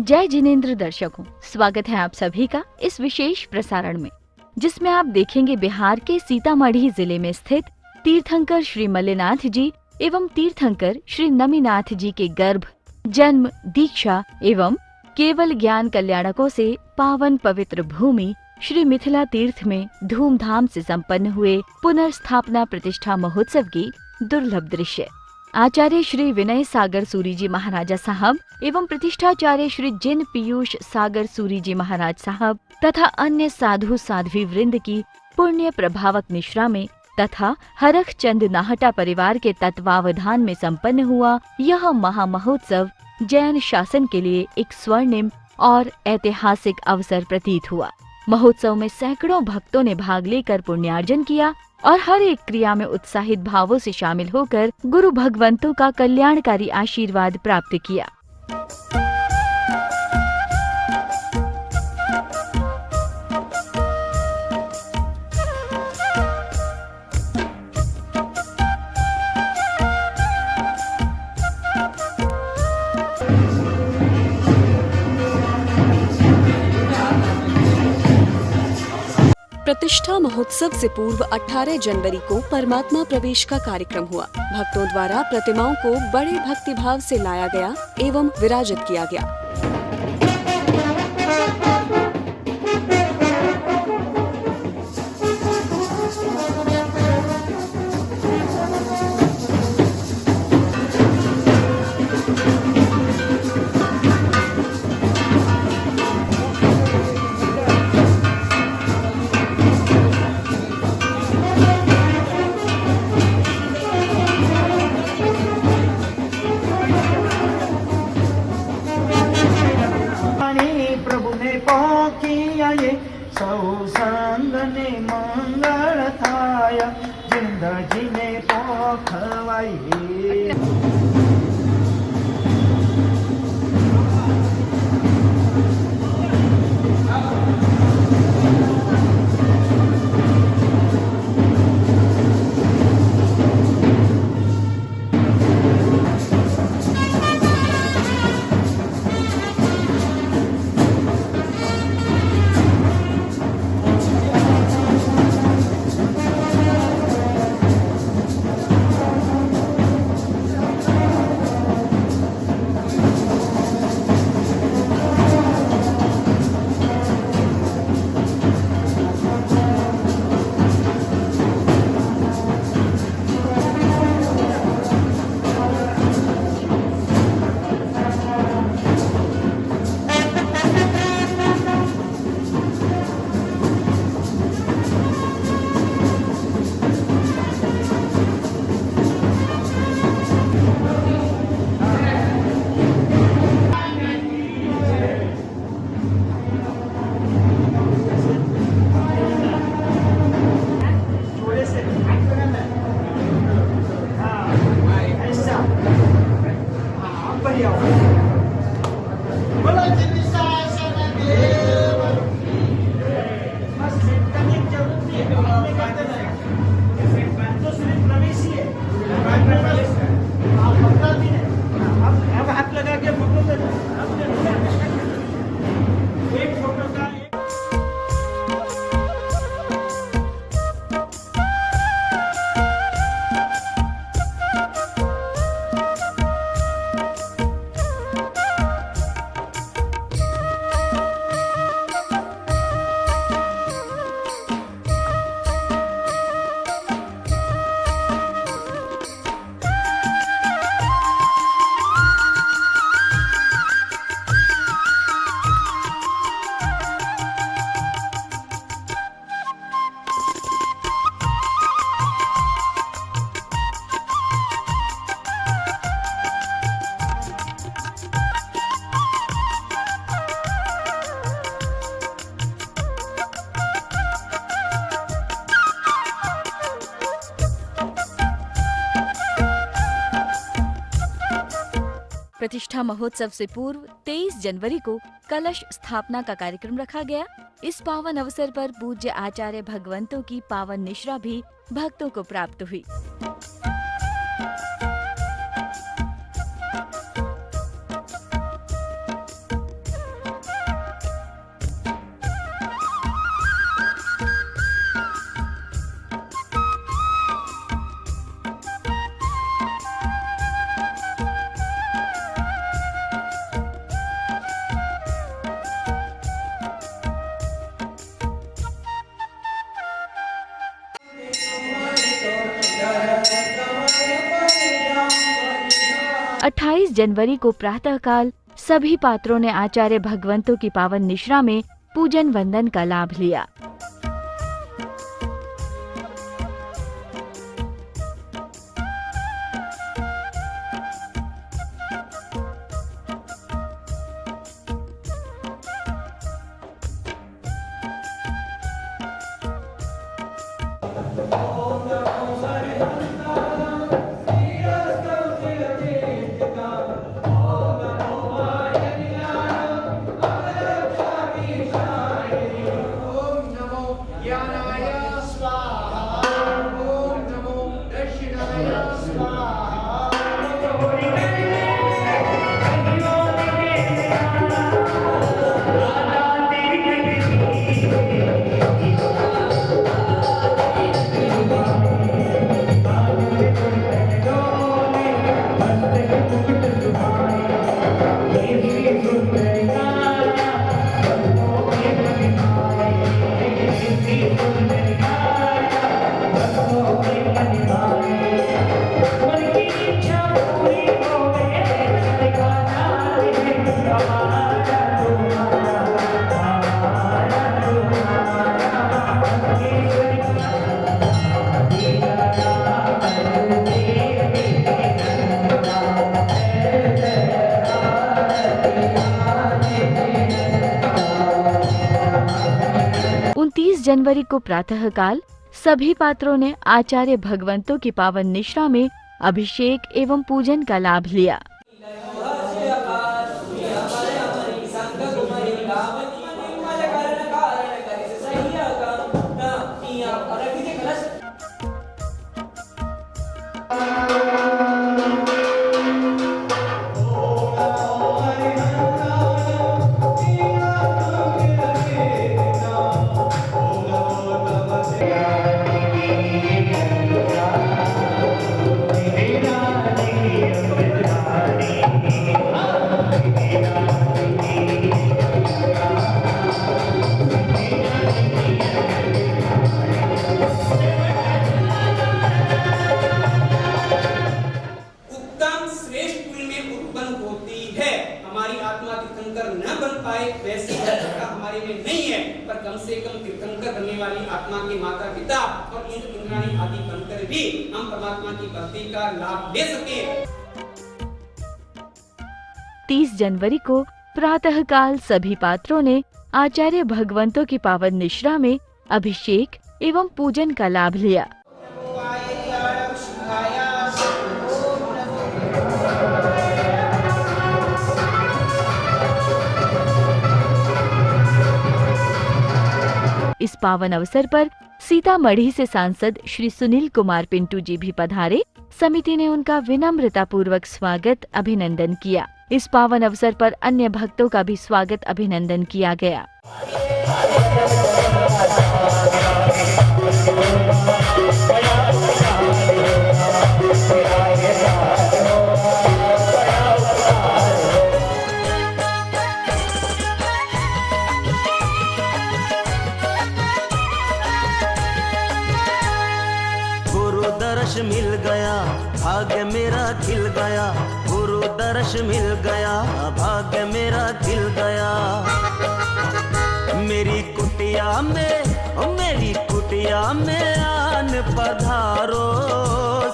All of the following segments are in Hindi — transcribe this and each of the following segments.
जय जिनेंद्र दर्शकों, स्वागत है आप सभी का इस विशेष प्रसारण में, जिसमें आप देखेंगे बिहार के सीतामढ़ी जिले में स्थित तीर्थंकर श्री मल्लिनाथ जी एवं तीर्थंकर श्री नमीनाथ जी के गर्भ, जन्म, दीक्षा एवं केवल ज्ञान कल्याणकों से पावन पवित्र भूमि श्री मिथिला तीर्थ में धूमधाम से संपन्न हुए पुनर्स्थापना प्रतिष्ठा महोत्सव की दुर्लभ दृश्य। आचार्य श्री विनय सागर सूरी जी महाराजा साहब एवं प्रतिष्ठाचार्य श्री जिन पीयूष सागर सूरी जी महाराज साहब तथा अन्य साधु साध्वी वृंद की पुण्य प्रभावक निश्रा में तथा हरख चंद नाहटा परिवार के तत्वावधान में संपन्न हुआ यह महामहोत्सव जैन शासन के लिए एक स्वर्णिम और ऐतिहासिक अवसर प्रतीत हुआ। महोत्सव में सैकड़ों भक्तों ने भाग लेकर पुण्यार्जन किया और हर एक क्रिया में उत्साहित भावों से शामिल होकर गुरु भगवंतों का कल्याणकारी आशीर्वाद प्राप्त किया। प्रतिष्ठा महोत्सव से पूर्व 18 जनवरी को परमात्मा प्रवेश का कार्यक्रम हुआ। भक्तों द्वारा प्रतिमाओं को बड़े भक्तिभाव से लाया गया एवं विराजित किया गया। सौ संगने मंगल थाया जिंदगी ने पोखवाई। प्रतिष्ठा महोत्सव से पूर्व 23 जनवरी को कलश स्थापना का कार्यक्रम रखा गया। इस पावन अवसर पर पूज्य आचार्य भगवंतों की पावन निश्रा भी भक्तों को प्राप्त हुई। 28 जनवरी को प्रातःकाल सभी पात्रों ने आचार्य भगवंतों की पावन निश्रा में पूजन वंदन का लाभ लिया। जनवरी को प्रातःकाल सभी पात्रों ने आचार्य भगवंतों की पावन निश्रा में अभिषेक एवं पूजन का लाभ लिया। हमारे में नहीं है, पर कम से कम तीर्थंकर बनने वाली आत्मा के माता पिता और इंद्र इंद्राणी आदि बनकर भी हम परमात्मा की भक्ति का लाभ ले सके। 30 जनवरी को प्रातःकाल सभी पात्रों ने आचार्य भगवंतों की पावन निश्रा में अभिषेक एवं पूजन का लाभ लिया। इस पावन अवसर पर सीतामढ़ी से सांसद श्री सुनील कुमार पिंटू जी भी पधारे। समिति ने उनका विनम्रता पूर्वक स्वागत अभिनंदन किया। इस पावन अवसर पर अन्य भक्तों का भी स्वागत अभिनंदन किया गया। दर्श मिल गया भाग्य मेरा खिल गया, गुरु दर्श मिल गया भाग्य मेरा खिल गया। मेरी कुटिया में आन पधारो,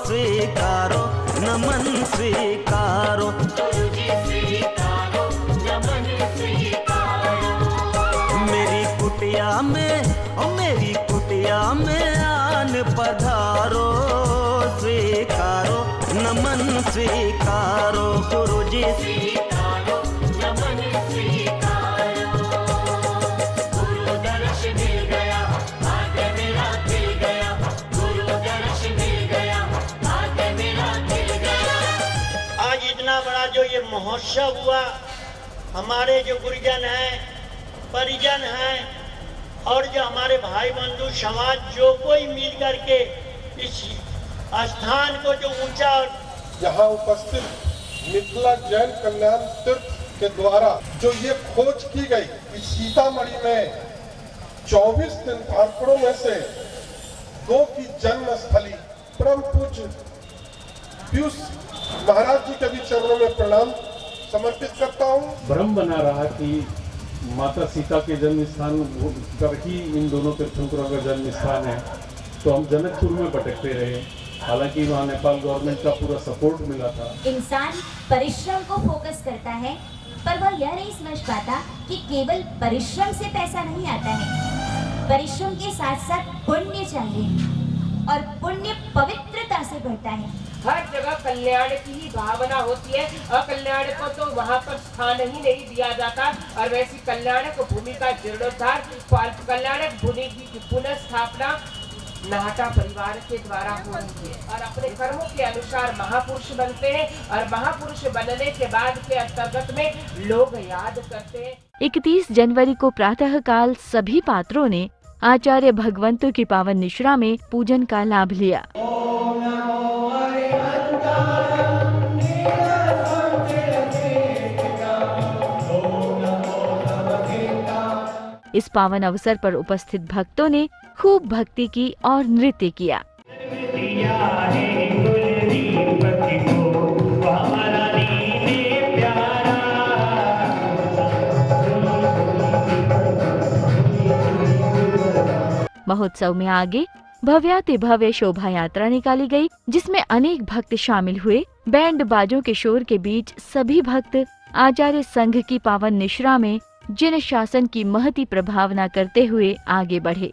स्वीकारो नमन स्वीकारो, मेरी कुटिया में आन पधारो, स्वीकारो नमन स्वीकारो, गुरुजी स्वीकारो नमन स्वीकारो। गुरु दर्श मिल गया भाग्य मेरा खिल गया, गुरु दर्श मिल गया भाग्य मेरा खिल गया। आज इतना बड़ा जो ये महोत्सव हुआ, हमारे जो गुरुजन हैं, परिजन हैं और जो हमारे भाई बंधु समाज जो कोई मिल करके इस स्थान को जो ऊंचा, यहाँ उपस्थित मिथिला जैन कल्याण तीर्थ के द्वारा जो ये खोज की गई कि सीतामढ़ी में 24 तीर्थंकरों में से 2 की जन्म स्थली परम पूज्य पूज्य पीयूष महाराज जी के भी चरणों में प्रणाम समर्पित करता हूँ। भ्रम बना रहा कि माता सीता के जन्म स्थान पर ही इन दोनों तीर्थंकरों का जन्म स्थान है, तो हम जनकपुर में भटकते रहे। हालांकि वहाँ नेपाल गवर्नमेंट का पूरा सपोर्ट मिला था। इंसान परिश्रम को फोकस करता है, पर वह यह नहीं समझ पाता कि केवल परिश्रम से पैसा नहीं आता है। परिश्रम के साथ साथ पुण्य चाहिए और पुण्य पवित्रता से बढ़ता है। हर जगह कल्याण की ही भावना होती है, अकल्याण को तो वहाँ पर स्थान ही नहीं दिया जाता। और वैसी कल्याणक भूमि का जीर्णोद्धार, कल्याणक भूमि की पुनः स्थापना नाहटा परिवार के द्वारा हो रही है। और अपने कर्मों के अनुसार महापुरुष बनते हैं और महापुरुष बनने के बाद के अंतर्गत में लोग याद करते हैं। 31 जनवरी को प्रातः काल सभी पात्रों ने आचार्य भगवंतु की पावन निश्रा में पूजन का लाभ लिया। इस पावन अवसर पर उपस्थित भक्तों ने खूब भक्ति की और नृत्य किया। महोत्सव में आगे भव्याति भव्य शोभा यात्रा निकाली गई, जिसमें अनेक भक्त शामिल हुए। बैंड बाजों के शोर के बीच सभी भक्त आचार्य संघ की पावन निश्रा में जिन शासन की महती प्रभावना करते हुए आगे बढ़े।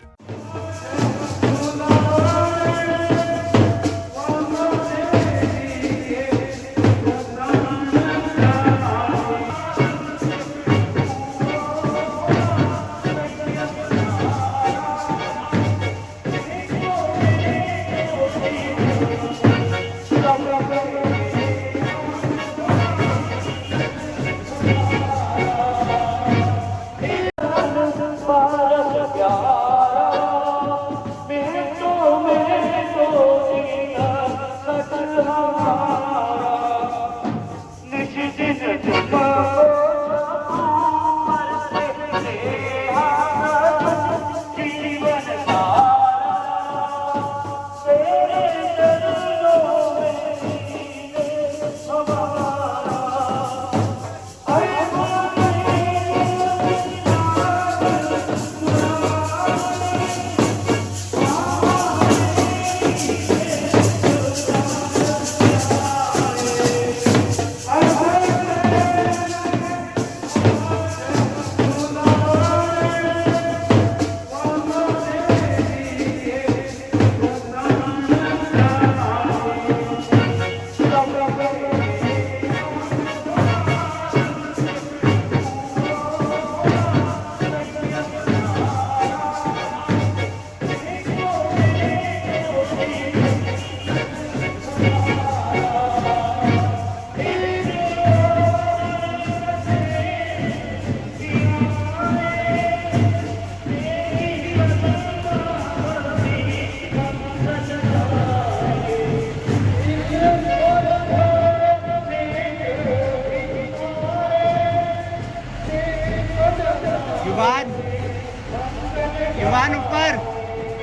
युवान ऊपर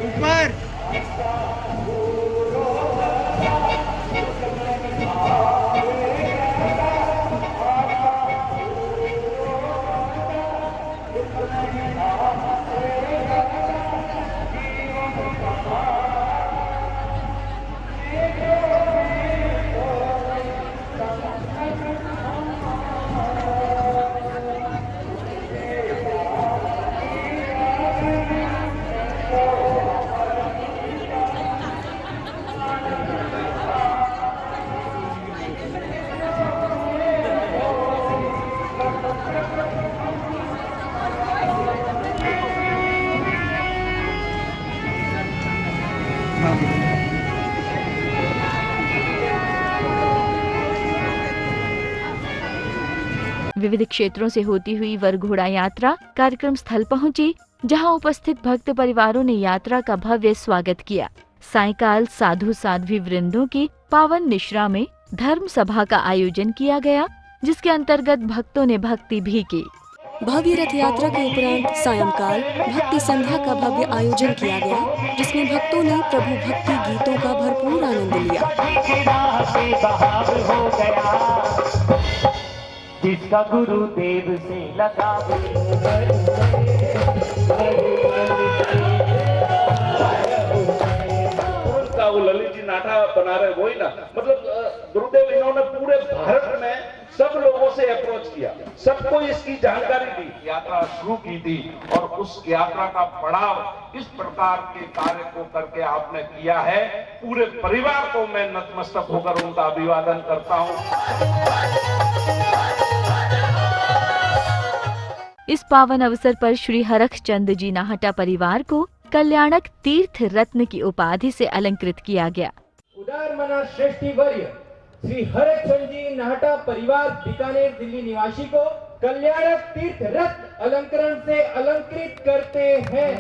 ऊपर। विविध क्षेत्रों से होती हुई वर घोड़ा यात्रा कार्यक्रम स्थल पहुंची, जहां उपस्थित भक्त परिवारों ने यात्रा का भव्य स्वागत किया। सायंकाल साधु साध्वी वृंदों की पावन निश्रा में धर्म सभा का आयोजन किया गया, जिसके अंतर्गत भक्तों ने भक्ति भी की। भव्य रथ यात्रा के उपरांत सायंकाल भक्ति संध्या का भव्य आयोजन किया गया, जिसमें भक्तों ने प्रभु भक्ति गीतों का भरपूर आनंद लिया। बेबहाव हो गया, जिसका गुरुदेव से लगाव उनका वो ललित जी नाटा बना रहे वही ना, मतलब गुरुदेव इन्होंने पूरे भारत में सब लोगों से अप्रोच किया, सबको इसकी जानकारी दी, यात्रा शुरू की थी और उस यात्रा का पड़ाव इस प्रकार के कार्य को करके आपने किया है। पूरे परिवार को मैं नतमस्तक होकर उनका अभिवादन करता हूं। इस पावन अवसर पर श्री हरखचंद जी नाहटा परिवार को कल्याणक तीर्थ रत्न की उपाधि से अलंकृत किया गया। उदार मना श्रेष्ठी वर्य श्री हरखचंद जी नाहटा परिवार बीकानेर दिल्ली निवासी को कल्याणक तीर्थ रत्न अलंकरण से अलंकृत करते हैं।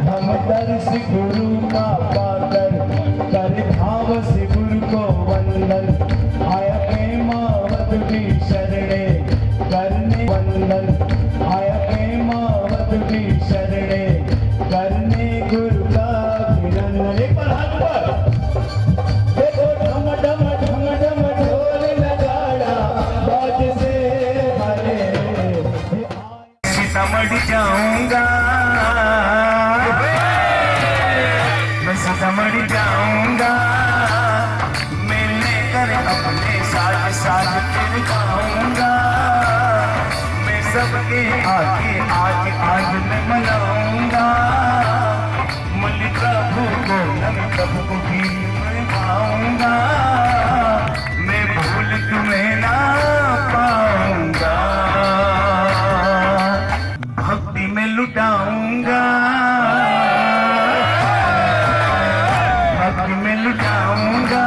हम दर्श गुरु का पाकर कर भाव से गुरु को वंदन, आया प्रेमावत की शरणे करने वंदन, आया प्रेमावत की शरणे करने गुरु का अभिनंदन। एक बार हाथ पर देखो, ढम ढम ढम ढम ढोल नगाड़ा बाज से भरे, सीतामढ़ी जाऊंगा मैं, सीतामढ़ी जाऊंगा मिलने कर अपने साथ साथ फिर गाऊंगा मैं, सबके आगे आज आज मैं मनाऊंगा, मल्ल प्रभु को नम प्रभु को भी पाऊंगा मैं, भूल तुम्हें ना पाऊंगा, भक्ति में लुटाऊंगा, भक्ति में लुटाऊंगा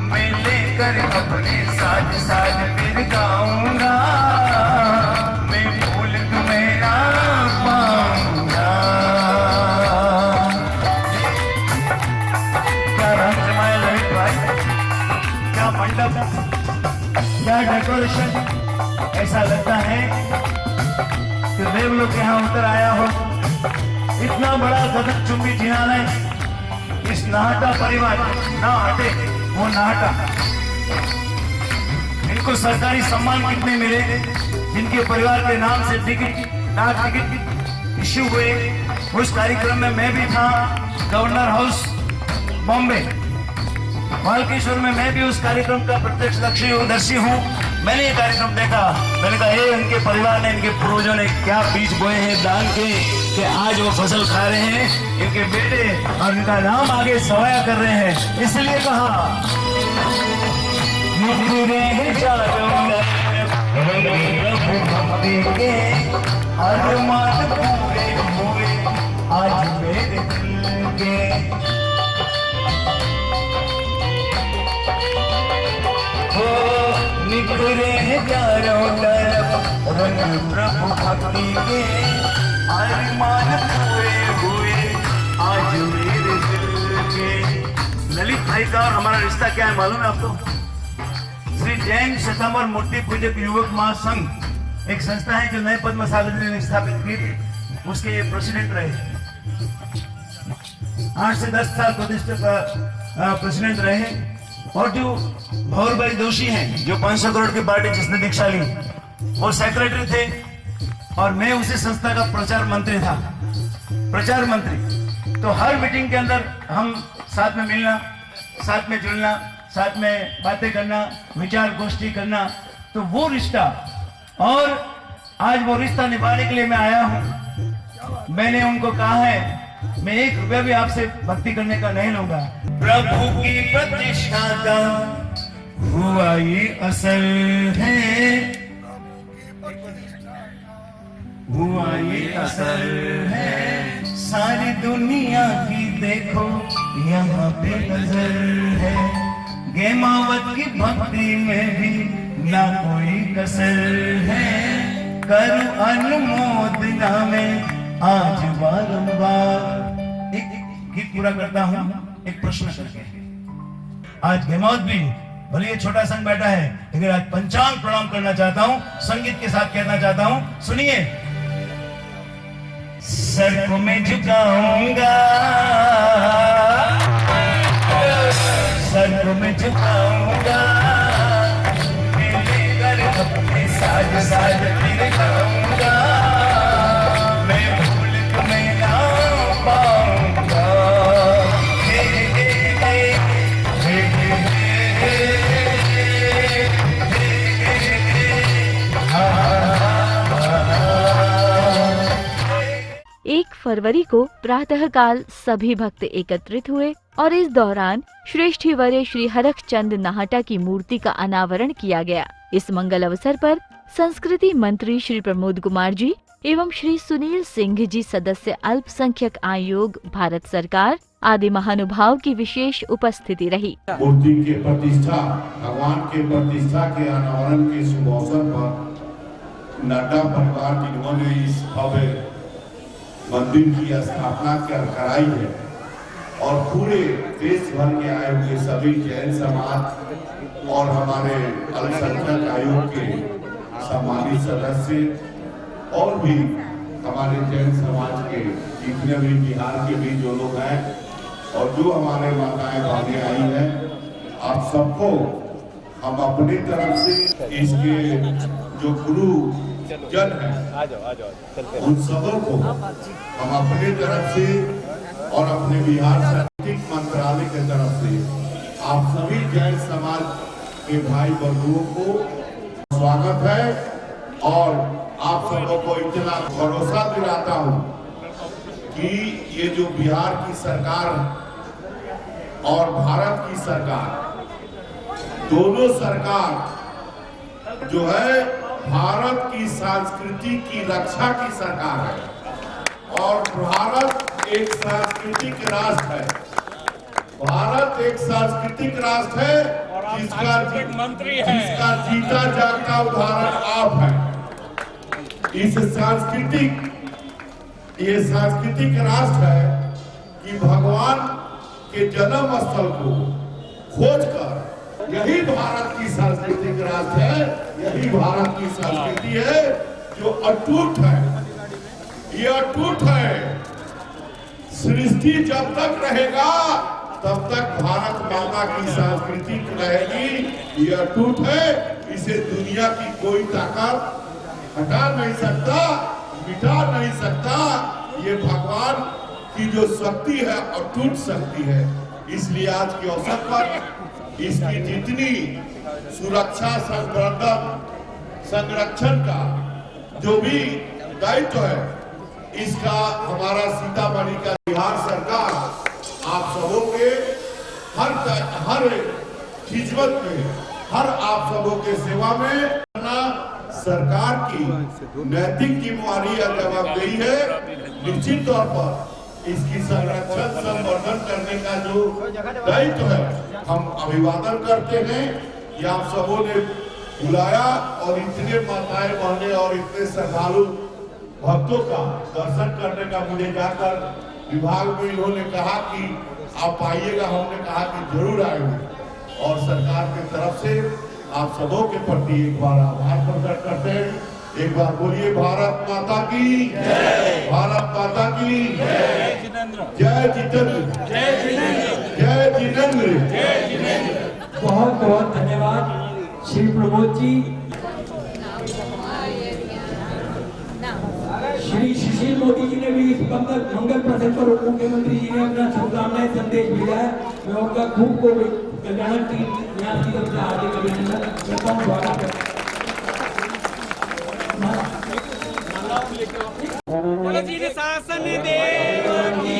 मैं, लेकर अपने साथ साथ फिर गाऊंगा मैं, भूल तुम्हें ना पाऊंगा। क्या रंग जमाया ललित भाई, क्या मंडप, क्या डेकोरेशन, ऐसा लगता है कि देवलोक के यहाँ उतर आया हो। इतना बड़ा गगन चुंबी जिनालय इस नाहटा परिवार ना हटे वो नाहटा। इनको सरकारी सम्मान कितने मिले, जिनके परिवार के नाम से टिकट डाक टिकट इश्यू हुए, उस कार्यक्रम में मैं भी था। गवर्नर हाउस बॉम्बे बालकेश्वर में मैं भी उस कार्यक्रम का प्रत्यक्षदर्शी हूँ। मैंने ये कार्यक्रम देखा, मैंने कहा ये इनके परिवार ने, इनके पूर्वजों ने क्या बीज बोए हैं दान के कि आज वो फसल खा रहे हैं, इनके बेटे और इनका नाम आगे सवाया कर रहे हैं। इसलिए कहा भक्ति के अरमान पूरे हुए आज मेरे दिल के, निखरे चारों तरफ रंग प्रभु भक्ति के अरमान पूरे हुए आज मेरे दिल के। ललित भाई का और हमारा रिश्ता क्या है मालूम है आपको? श्री जैन शतांबर मूर्ति पूजक युवक महासंघ एक संस्था है जो नए पद्म सागर ने स्थापित की थी, उसके ये प्रेसिडेंट रहे। 8 से 10 साल प्रेसिडेंट रहे। और जो भौर भाई दोषी हैं, जो 500 करोड़ की पार्टी जिसने दीक्षा ली, वो सेक्रेटरी थे और मैं उसी संस्था का प्रचार मंत्री था, प्रचार मंत्री। तो हर मीटिंग के अंदर हम साथ में मिलना, साथ में जुलना, साथ में बातें करना, विचार गोष्ठी करना, तो वो रिश्ता। और आज वो रिश्ता निभाने के लिए मैं आया हूँ। मैंने उनको कहा है मैं 1 रुपया भी आपसे भक्ति करने का नहीं लूंगा। प्रभु की प्रतिष्ठा का हुआ ये असल है, हुआ ये असल है, सारी दुनिया की देखो यहाँ पे नजर है, गेमावत की भक्ति में भी ना कोई कसर है, करूं अनुमोदना में आज बारंबार। एक गीत पूरा करता हूँ एक प्रश्न करके। आज गेमावत भी भले ये छोटा संघ बैठा है, लेकिन आज पंचांग प्रणाम करना चाहता हूँ, संगीत के साथ कहना चाहता हूँ, सुनिए। सर को मैं झुकाऊंगा, सर को मैं झुकाऊंगा, मेरे घर अपने साज साज फिर गाऊंगा, मैं भूल तुम्हें ना पाऊंगा। हे हे हे हे हे एक फरवरी को प्रातःकाल सभी भक्त एकत्रित हुए और इस दौरान श्रेष्ठीवर्य श्री हरखचंद नाहटा की मूर्ति का अनावरण किया गया। इस मंगल अवसर पर संस्कृति मंत्री श्री प्रमोद कुमार जी एवं श्री सुनील सिंह जी सदस्य अल्पसंख्यक आयोग भारत सरकार आदि महानुभाव की विशेष उपस्थिति रही। मूर्ति के प्रतिष्ठा, भगवान के प्रतिष्ठा के अनावरण के शुभ अवसर पर नड्डा परिवार जिन्होंने इस भव्य मंदिर की स्थापना कराई है और पूरे देश भर के आए हुए सभी जैन समाज और हमारे अल्पसंख्यक आयोग के सम्मानित सदस्य और भी हमारे जैन समाज के जितने भी बिहार के भी जो लोग हैं और जो हमारे माताएं बहनें आई हैं, आप सबको हम अपनी तरफ से इसके जो गुरु जन है उन सबों को हम अपनी तरफ से और अपने बिहार सांस्कृतिक मंत्रालय की तरफ से आप सभी जैन समाज के भाई बंधुओं को स्वागत है और आप सबों को इतना भरोसा दिलाता हूं कि ये जो बिहार की सरकार और भारत की सरकार, दोनों सरकार जो है भारत की संस्कृति की रक्षा की सरकार है और भारत एक सांस्कृतिक राष्ट्र है। भारत एक सांस्कृतिक राष्ट्र है जिसका मंत्री है, जिसका जीता जागता उदाहरण आप है। इस ये सांस्कृतिक राष्ट्र है कि भगवान के जन्म स्थल को खोजकर, यही भारत की सांस्कृतिक राष्ट्र है, यही भारत की संस्कृति है जो अटूट है। ये अटूट है। सृष्टि जब तक रहेगा तब तक भारत माता की संस्कृति रहेगी। ये अटूट है, इसे दुनिया की कोई ताकत हटा नहीं सकता, मिटा नहीं सकता। ये भगवान की जो शक्ति है अटूट शक्ति है। इसलिए आज के अवसर पर इसकी जितनी सुरक्षा, संरक्षण का जो भी दायित्व है, इसका हमारा सीतामढ़ी का बिहार सरकार आप सबों के हर खिदमत में, हर आप सबों के सेवा में सरकार की नैतिक जिम्मेवारी या जवाबदेही है। निश्चित तौर पर इसकी संरक्षण संवर्धन करने का जो दायित्व है हम अभिवादन करते हैं। ये आप सबों ने बुलाया और इतने माताएं बहने और इतने श्रद्धालु भक्तों का दर्शन करने का मुझे जाकर विभाग में इन्होंने कहा कि आप आइएगा। हमने कहा कि जरूर आएंगे और सरकार की तरफ से आप सबों के प्रति एक बार आभार प्रकट करते हैं। एक बार बोलिए भारत माता की जय, भारत माता की जय, जय जितेंद्र, जय जितेंद्र, जय जितेंद्र, जय जितेंद्र। बहुत बहुत धन्यवाद श्री प्रमोद जी। श्री सुशील मोदी जी ने भी इस मंगल प्रसंग पर उप मुख्यमंत्री जी ने अपना शुभकामनाएं संदेश भेजा है। मैं उनका खूब को कल्याण की न्यास की तरफ से हार्दिक अभिनंदन करता हूँ, स्वागत करता हूँ। शासन देव की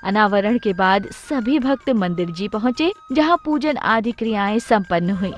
अनावरण के बाद सभी भक्त मंदिर जी पहुँचे, जहाँ पूजन आदि क्रियाएं संपन्न हुई।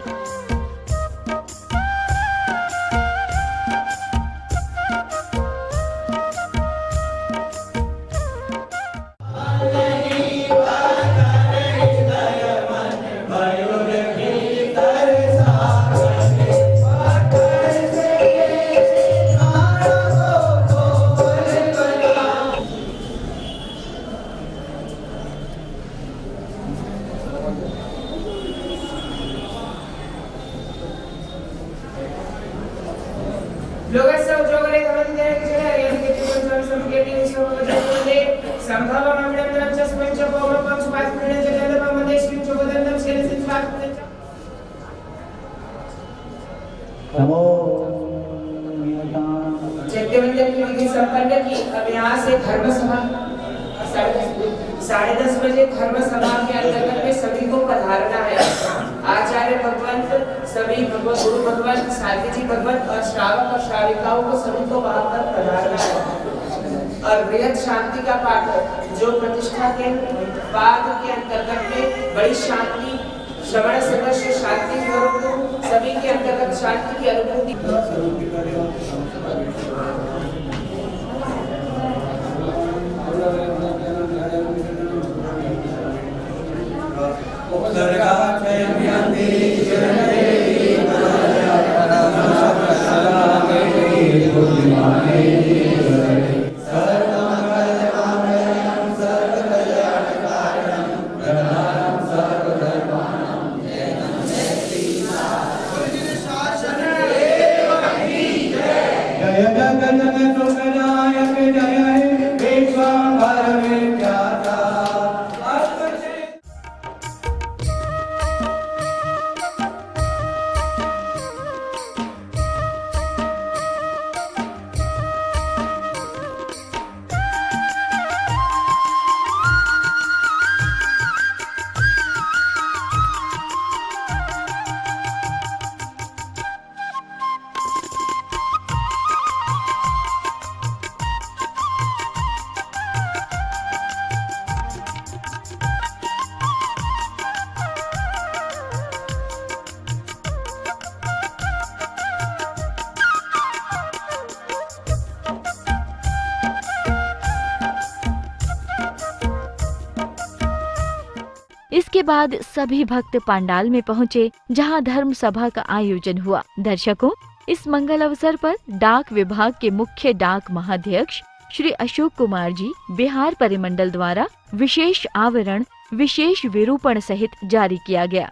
संपन्न की। अब यहाँ से धर्म सभा 10:30 बजे धर्म सभा के अंतर्गत में सभी को पधारना है। आचार्य भगवंत, सभी भगवत गुरु भगवंत, साथी जी भगवंत और श्रावक और श्राविकाओं को सभी को वहाँ पर पधारना है। और बृहद शांति का पाठ जो प्रतिष्ठा के बाद के अंतर्गत में बड़ी शांति, श्रवण सदस्य शांति स्वरूप सभी के अंतर्गत शांति की अनुभूति। इसके बाद सभी भक्त पंडाल में पहुँचे, जहां धर्म सभा का आयोजन हुआ। दर्शकों, इस मंगल अवसर पर डाक विभाग के मुख्य डाक महाध्यक्ष श्री अशोक कुमार जी बिहार परिमंडल द्वारा विशेष आवरण, विशेष विरूपण सहित जारी किया गया।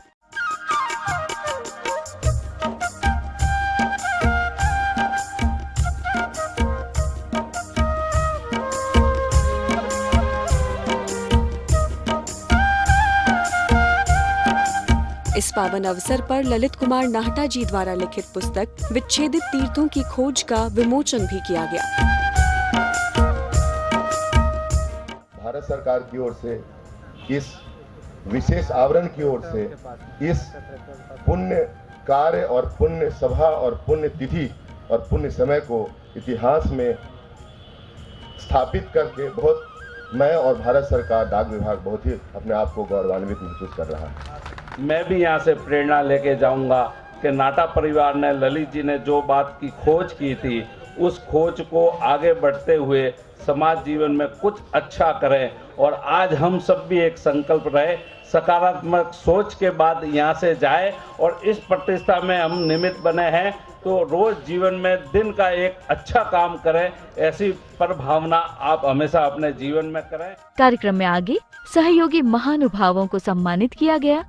इस पावन अवसर पर ललित कुमार नाहटा जी द्वारा लिखित पुस्तक विच्छेदित तीर्थों की खोज का विमोचन भी किया गया। भारत सरकार की ओर से इस विशेष आवरण की ओर से इस पुण्य कार्य और पुण्य सभा और पुण्य तिथि और पुण्य समय को इतिहास में स्थापित करके बहुत मैं और भारत सरकार डाक विभाग बहुत ही अपने आप को गौरवान्वित महसूस कर रहा है। मैं भी यहाँ से प्रेरणा लेके जाऊंगा कि नाटा परिवार ने, ललित जी ने जो बात की खोज की थी, उस खोज को आगे बढ़ते हुए समाज जीवन में कुछ अच्छा करें। और आज हम सब भी एक संकल्प रहे, सकारात्मक सोच के बाद यहाँ से जाए और इस प्रतिष्ठा में हम निमित्त बने हैं, तो रोज जीवन में दिन का एक अच्छा काम करें। ऐसी परभावना आप हमेशा अपने जीवन में करें। कार्यक्रम में आगे सहयोगी महानुभावों को सम्मानित किया गया।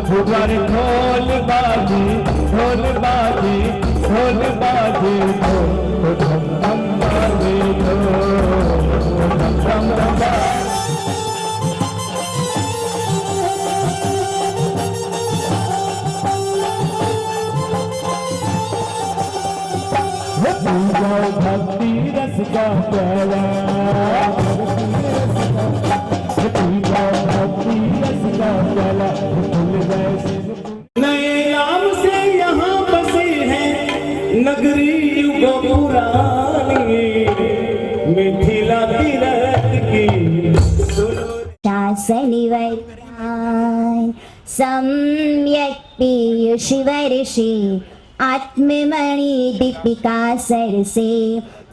प्रभु द्वार खोल बाजे, ढोल बाजे, ढोल बाजे, ढोल धम धम बाजे, ढोल धम धम बाजे। भक्ति रस का प्याला, भक्ति रस का प्याला, नए नाम से यहाँ बसे हैं नगरी युगों पुरानी, मिथिला तीरथ की शासनिवै सम्यक् पीयूषवर्षि आत्ममणि दीपिका सरसे,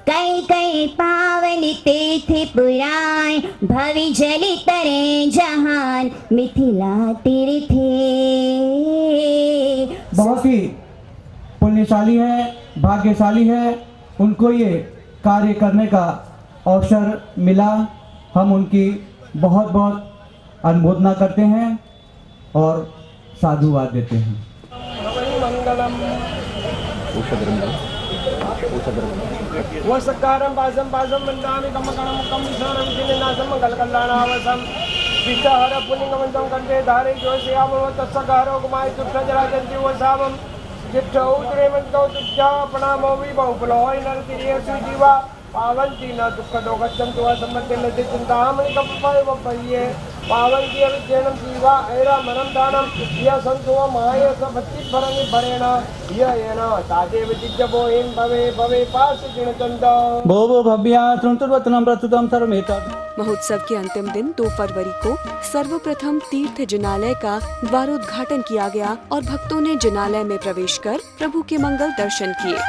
कई कई पावन तीर्थ पुराण, भवि जलि तरे जहान, मिथिला तीर्थे। बहुत ही पुण्यशाली है, भाग्यशाली है, उनको ये कार्य करने का अवसर मिला। हम उनकी बहुत बहुत अनुमोदना करते हैं और साधुवाद देते हैं। वसकारं पासं पासं वन्दामि कमकणं कमसरं दिननाथं मंगलकल्याणावसं विचार पुण्यगमन्तं कंठे धारे जोषयामः तत्सकारो कुमाय तुष्टजराजन्ति वसामं जिष्ठौ त्रेमन्तौ तुष्टा प्रणामो विभौपलोय नरतिरियसु जीवा पावन्ति न दुःखदो गच्छन्तु असम्मतिं चिन्तामणि कपय वपये पावन्ति अविद्येनं जीवा ऐरा मनं दानं य सन्तु माय सभक्ति भरनि भरेण येन तादेव जिज्जबोहिं भवे भवे पास जिणचन्द भो भव्या त्रुंतुर्वतनं प्रस्तुतं सर्वमेतत्। महोत्सव के अंतिम दिन 2 फरवरी को सर्वप्रथम तीर्थ जिनालय का द्वारोद्घाटन किया गया और भक्तों ने जिनालय में प्रवेश कर प्रभु के मंगल दर्शन किए।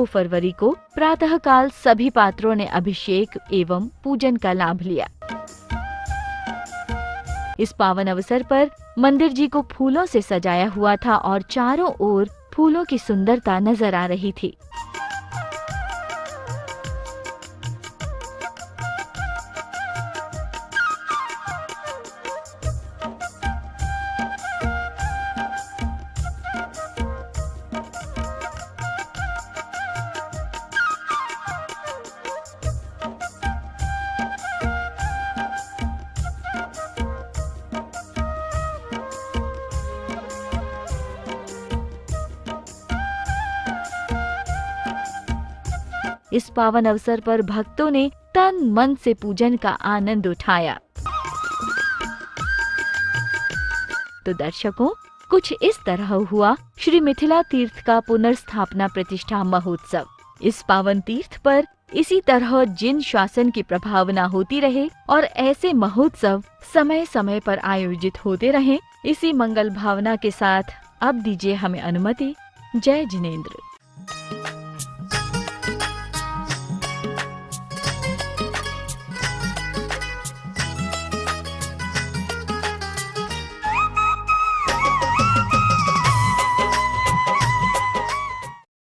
फरवरी को प्रातः काल सभी पात्रों ने अभिषेक एवं पूजन का लाभ लिया। इस पावन अवसर पर मंदिर जी को फूलों से सजाया हुआ था और चारों ओर फूलों की सुंदरता नजर आ रही थी। इस पावन अवसर पर भक्तों ने तन मन से पूजन का आनंद उठाया। तो दर्शकों, कुछ इस तरह हुआ श्री मिथिला तीर्थ का पुनर्स्थापना प्रतिष्ठा महोत्सव। इस पावन तीर्थ पर इसी तरह जिन शासन की प्रभावना होती रहे और ऐसे महोत्सव समय समय पर आयोजित होते रहे, इसी मंगल भावना के साथ अब दीजिए हमें अनुमति। जय जिनेंद्र।